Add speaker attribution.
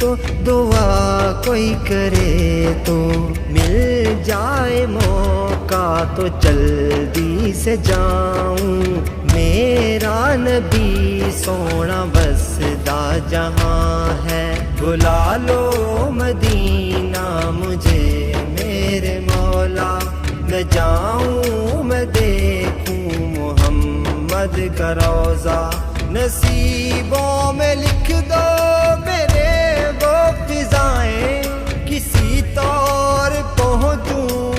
Speaker 1: तो दुआ कोई करे तो मिल जाए मौका तो जल्दी से जाऊं। मेरा नबी सोना बसदा जहां है, बुला लो मदीना मुझे मेरे मौला। मैं जाऊं मैं देखूं मोहम्मद का रोज़ा, नसीबों में लिख दो मेरे वो फिजाएं, किसी तौर पहुंचूं